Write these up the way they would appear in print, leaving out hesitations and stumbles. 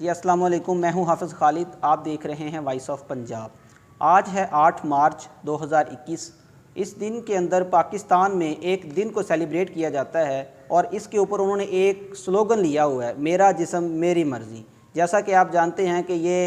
जी अस्सलाम वालेकुम, मैं हूं हाफ़िज़ खालिद। आप देख रहे हैं वॉइस ऑफ पंजाब। आज है 8 मार्च 2021। इस दिन के अंदर पाकिस्तान में एक दिन को सेलिब्रेट किया जाता है और इसके ऊपर उन्होंने एक स्लोगन लिया हुआ है, मेरा जिस्म मेरी मर्ज़ी। जैसा कि आप जानते हैं कि ये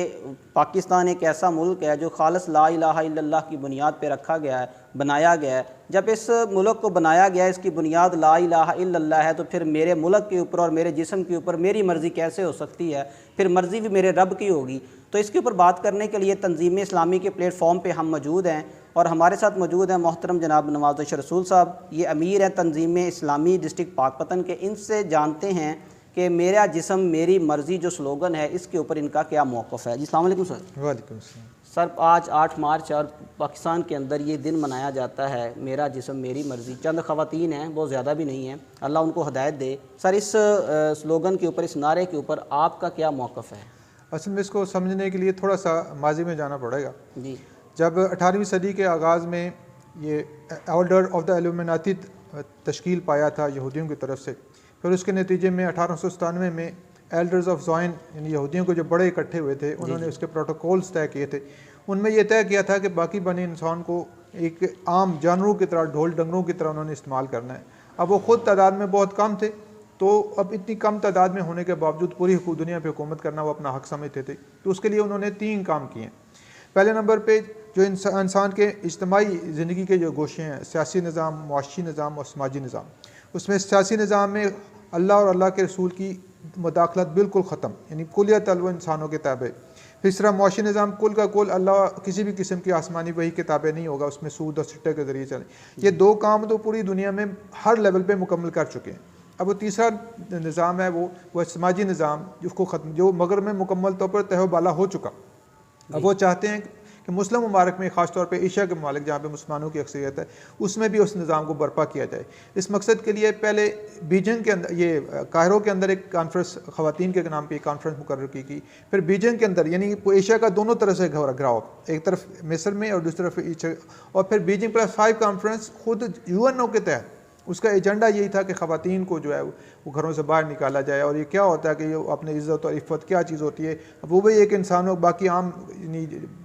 पाकिस्तान एक ऐसा मुल्क है जो खालिस ला इलाहा इल्लल्लाह की बुनियाद पे रखा गया है, बनाया गया है। जब इस मुल्क को बनाया गया है, इसकी बुनियाद ला इलाहा इल्लल्लाह है, तो फिर मेरे मुल्क के ऊपर और मेरे जिस्म के ऊपर मेरी मर्ज़ी कैसे हो सकती है? फिर मर्ज़ी भी मेरे रब की होगी। तो इसके ऊपर बात करने के लिए तंजीम इस्लामी के प्लेटफॉर्म पे हम मौजूद हैं और हमारे साथ मौजूद हैं मोहतरम जनाब नवाज़ रसूल साहब। ये अमीर हैं तंजीम इस्लामी डिस्ट्रिक्ट पाकपतन के। इनसे जानते हैं कि मेरा जिस्म मेरी मर्ज़ी जो स्लोगन है, इसके ऊपर इनका क्या मौक़िफ़ है। जी अस्सलाम वालेकुम सर। वालेकुम सलाम। सर, आज 8 मार्च और पाकिस्तान के अंदर ये दिन मनाया जाता है, मेरा जिस्म मेरी मर्ज़ी। चंद ख़वातीन हैं, बहुत ज़्यादा भी नहीं हैं, अल्लाह उनको हिदायत दे। सर, इस स्लोगन के ऊपर, इस नारे के ऊपर आपका क्या मौक़िफ़ है? असल में इसको समझने के लिए थोड़ा सा माजी में जाना पड़ेगा। जी। जब 18वीं सदी के आगाज़ में ये ऑर्डर ऑफ द इल्यूमिनाती तश्कील पाया था यहूदियों की तरफ से, फिर उसके नतीजे में 1897 में एल्डर्स ऑफ ज़ाइन यानी यहूदियों के जो बड़े इकट्ठे हुए थे, उन्होंने उसके प्रोटोकॉल्स तय किए थे। उनमें यह तय किया था कि बाकी बने इंसान को एक आम जानवरों की तरह, ढोल डंगरों की तरह उन्होंने इस्तेमाल करना है। अब वो ख़ुद तादाद में बहुत कम थे, तो अब इतनी कम तादाद में होने के बावजूद पूरी दुनिया पर हुकूमत करना वो अपना हक समझते थे। तो उसके लिए उन्होंने 3 काम किए। पहले नंबर पे जो इंसान के इज्तमाही ज़िंदगी के जो गोशे हैं, सियासी निज़ाम, मुआशी निज़ाम और समाजी निज़ाम, उसमें सियासी निज़ाम में अल्लाह और अल्लाह के रसूल की मुदाखलत बिल्कुल ख़त्म, यानी कुलियत वो इंसानों के ताबे। तीसरा मुआशी निज़ाम कुल का कुल अल्लाह किसी भी किस्म की आसमानी वही किताबें नहीं होगा, उसमें सूद और सिट्टे के ज़रिए चले। ये 2 काम तो पूरी दुनिया में हर लेवल पे मुकम्मल कर चुके हैं। अब वो तीसरा निज़ाम है वो समाजी निज़ाम, उसको ख़त्म, जो मगरब में मुकम्मल तौर पर तह बाला हो चुका। अब वो चाहते हैं कि मुस्लिम ममालिक में, ख़ास तौर पे एशिया के ममालिक जहाँ पे मुसलमानों की अक्सरियत है, उसमें भी उस निज़ाम को बर्पा किया जाए। इस मकसद के लिए पहले बीजिंग के अंदर, ये कायरो के अंदर एक कॉन्फ्रेंस, ख़वातीन के नाम पे एक कॉन्फ्रेंस मुकर्रर की। फिर बीजिंग के अंदर, यानी एशिया का दोनों तरफ से घिराव, एक तरफ मिस्र में और दूसरी तरफ और फिर बीजिंग +5 कॉन्फ्रेंस खुद यूएनओ के तहत। उसका एजेंडा यही था कि ख़वातीन को जो है वो घरों से बाहर निकाला जाए। और ये क्या होता है कि ये अपनी इज़्ज़त और इफ़्फ़त क्या चीज़ होती है, वो भी एक इंसान हो, बाकी आम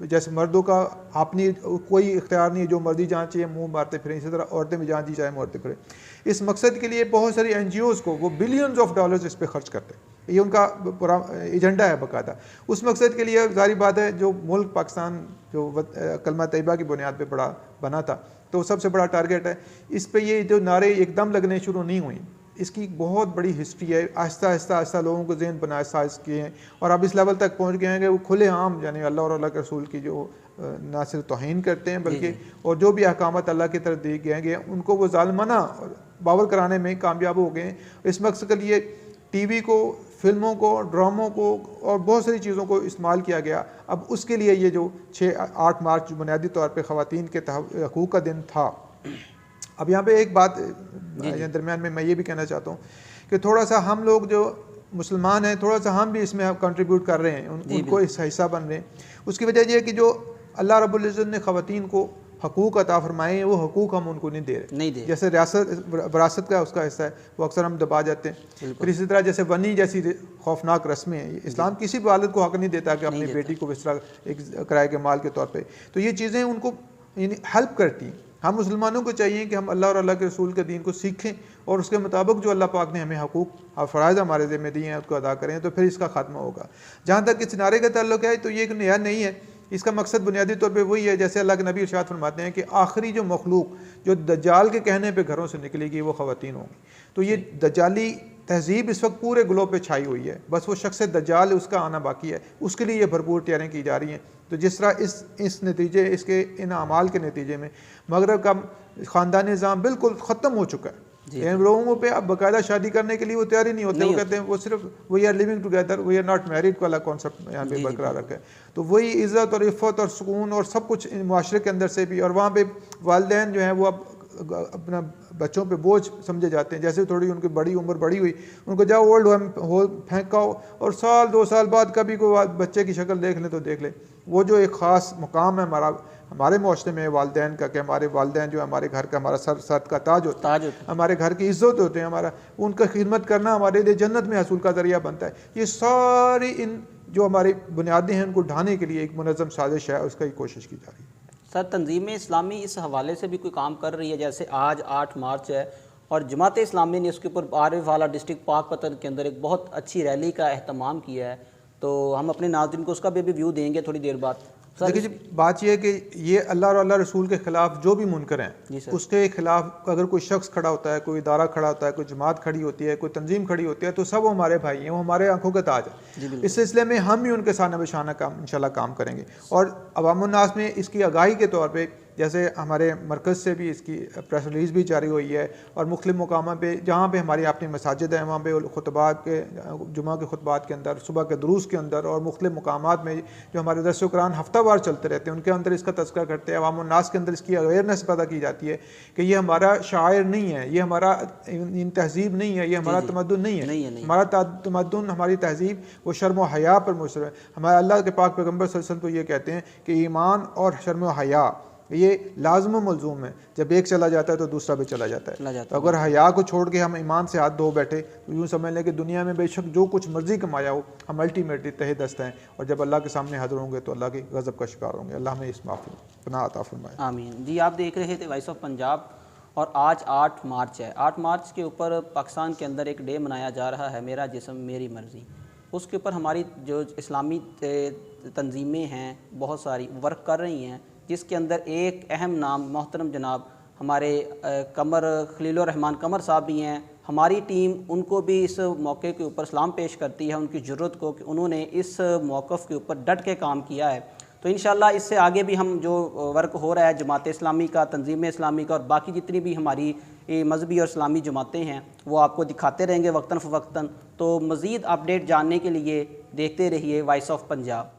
जैसे मर्दों का अपनी कोई इख्तियार नहीं है, जो मर्दी जहाँ चाहिए मुँह मारते फिरें, इसी तरह औरतें भी जहाँ जी चाहे मारते फिरें। इस मकसद के लिए बहुत सारी NGOs को वो बिलियंस ऑफ डॉलर्स इस पर खर्च करते हैं। ये उनका पूरा एजेंडा है बाकायदा। उस मकसद के लिए ज़ाहिर बात है, जो मुल्क पाकिस्तान जो कलमा तैयबा की बुनियाद पे बना था, तो सबसे बड़ा टारगेट है। इस पे ये जो नारे एकदम लगने शुरू नहीं हुई, इसकी बहुत बड़ी हिस्ट्री है। आहिस्ता आहिस्ता आहिस्ता लोगों को ज़हन बनाए साज किए हैं और अब इस लेवल तक पहुँच गए हैं कि वो खुले आम, यानी अल्लाह और अल्लाह के रसूल की जो ना सिर्फ तौहीन करते हैं, बल्कि और जो भी अहकामात अल्लाह की तरफ दिए गए हैं उनको वो ज़ालिमाना बावर कराने में कामयाब हो गए हैं। इस मकसद के लिए TV को, फिल्मों को, ड्रामों को और बहुत सारी चीज़ों को इस्तेमाल किया गया। अब उसके लिए ये जो 6-8 मार्च बुनियादी तौर पे ख़वातीन के हकूक़ का दिन था। अब यहाँ पे एक बात दरमियान में मैं ये भी कहना चाहता हूँ कि थोड़ा सा हम लोग जो मुसलमान हैं, थोड़ा सा हम भी इसमें कंट्रीब्यूट कर रहे हैं, उनको इस हिस्सा बन रहे हैं। उसकी वजह यह है कि जो अल्लाह रब्बुल इज़्ज़त ने ख़वातीन को हकूक़ अता फरमाए हैं, वो हकूक़ हम उनको नहीं दे रहे। जैसे विरासत का उसका हिस्सा है, वो अक्सर हम दबा जाते हैं। फिर इसी तरह जैसे वनी जैसी खौफनाक रस्में हैं, इस्लाम किसी भी हालत को हक नहीं देता कि अपनी बेटी को इस तरह एक किराए के माल के तौर पे, तो ये चीज़ें उनको हेल्प करती हैं। हम मुसलमानों को चाहिए कि हम अल्लाह और अल्लाह के रसूल के दीन को सीखें और उसके मुताबिक जो अल्लाह पाक ने हमें हकूक़ और फ़राइज़ हमारे ज़िम्मे दिए हैं उसको अदा करें, तो फिर इसका खात्मा होगा। जहाँ तक इस नारे का ताल्लुक़ है, तो ये एक नया नहीं है। इसका मकसद बुनियादी तौर पे वही है, जैसे अल्लाह के नबी इरशाद फरमाते हैं कि आखिरी जो मखलूक जो दज्जाल के कहने पे घरों से निकलेगी वो ख़वातीन होंगी। तो ये दज्जाली तहज़ीब इस वक्त पूरे ग्लोब पे छाई हुई है, बस वो शख्स दज्जाल उसका आना बाकी है, उसके लिए ये भरपूर तैयारियाँ की जा रही हैं। तो जिस तरह इस नतीजे, इसके इन अमाल के नतीजे में मगरब का ख़ानदानी निज़ाम बिल्कुल ख़त्म हो चुका है। इन लोगों पे अब बाकायदा शादी करने के लिए वो तैयारी नहीं होते। वो कहते हैं वो सिर्फ we are living together, we are not married वाला कॉन्सेप्ट यहाँ पे बरकरार रखा है। तो वही इज़्ज़त और इफ़्फ़त और सुकून और सब कुछ माशरे के अंदर से भी, और वहाँ पे वालिदैन जो हैं वो अब अपना बच्चों पे बोझ समझे जाते हैं। जैसे थोड़ी उनकी बड़ी उम्र बड़ी हुई, उनको जाओ ओल्ड हो फेंकाओ और साल 2 साल बाद कभी कोई बच्चे की शक्ल देख ले तो देख ले। वो जो एक ख़ास मुकाम है हमारे माशरे में वालिदैन का, कि हमारे वालिदैन जो हमारे घर का, हमारा सर का ताज होता है, हमारे घर की इज़्ज़त होते हैं, हमारा उनका खिदमत करना हमारे लिए जन्नत में हसूल का ज़रिया बनता है। ये सारी इन जो हमारी बुनियादें हैं उनको ढाने के लिए एक मुनज़्ज़म साजिश है, उसका ही कोशिश की जा रही है। सर, तंजीम इस्लामी इस हवाले से भी कोई काम कर रही है? जैसे आज 8 मार्च है और जमात इस्लामी ने इसके ऊपर आरिफ वाला डिस्ट्रिक्ट पाकपतन के अंदर एक बहुत अच्छी रैली का एहतमाम किया है, तो हम अपने नाज़रीन को उसका भी व्यू देंगे थोड़ी देर बाद। देखिए जी, बात यह है कि ये अल्लाह और अल्लाह रसूल के ख़िलाफ़ जो भी मुनकर हैं उसके ख़िलाफ़ अगर कोई शख्स खड़ा होता है, कोई इदारा खड़ा होता है, कोई जमात खड़ी होती है, कोई तंजीम खड़ी होती है, तो सब वो हमारे भाई हैं, वो हमारे आंखों का ताज है। इस सिलसिले में हम भी उनके साथ बेशाना काम इंशाल्लाह काम करेंगे। और अवामुन्नास में इसकी आगाही के तौर पर जैसे हमारे मरकज़ से भी इसकी प्रेस रिलीज़ भी जारी हुई है और मुख्तलिफ़ मकामों पे जहाँ पे हमारी अपनी मसाजिद हैं वहाँ पे खुतबात के जुमा के खुतबात के अंदर, सुबह के दुरूस के अंदर और मुख्तलिफ़ मकामात में जो हमारे दर्स कुरान हफ्तावार चलते रहते हैं उनके अंदर इसका तज़किरा करते हैं। अवाम उन्नास के अंदर इसकी अवेयरनेस पैदा की जाती है कि ये हमारा शायर नहीं है, ये हमारा तहज़ीब नहीं है, ये हमारा तमद्दुन नहीं है। हमारा तमद्दुन, हमारी तहज़ीब वो शर्म व हया पर मुश्तमिल है। हमारे अल्लाह के पाक पैगम्बर सल्लल्लाहु अलैहि वसल्लम तो ये कहते हैं कि ईमान और शर्म व हया ये लाज़िम व मलज़ूम है, जब एक चला जाता है तो दूसरा भी चला जाता है। तो अगर हया को छोड़ के हम ईमान से हाथ धो बैठे तो यूँ समझ लें कि दुनिया में बेशक जो कुछ मर्जी कमाया हो, हम अल्टीमेटली तहे दस्त हैं और जब अल्लाह के सामने हाजिर होंगे तो अल्लाह की गज़ब का शिकार होंगे। अल्लाह हमें इस माफ़ी पनाह अता फरमाए। आमीन। जी, आप देख रहे थे वॉइस ऑफ पंजाब और आज 8 मार्च है। 8 मार्च के ऊपर पाकिस्तान के अंदर एक डे मनाया जा रहा है, मेरा जिस्म मेरी मर्ज़ी। उसके ऊपर हमारी जो इस्लामी तंजीमें हैं बहुत सारी वर्क कर रही हैं, जिसके अंदर एक अहम नाम मोहतरम जनाब हमारे कमर खलीलुर रहमान कमर साहब भी हैं। हमारी टीम उनको भी इस मौके के ऊपर सलाम पेश करती है उनकी ज़रूरत को कि उन्होंने इस मौक़िफ़ के ऊपर डट के काम किया है। तो इंशाल्लाह इससे आगे भी हम जो वर्क हो रहा है जमात इस्लामी का, तंजीम इस्लामी का और बाकी जितनी भी हमारी मजहबी और इस्लामी जमातें हैं वो आपको दिखाते रहेंगे वक्तन फ़वक्तन। तो मज़ीद अपडेट जानने के लिए देखते रहिए वॉइस ऑफ पंजाब।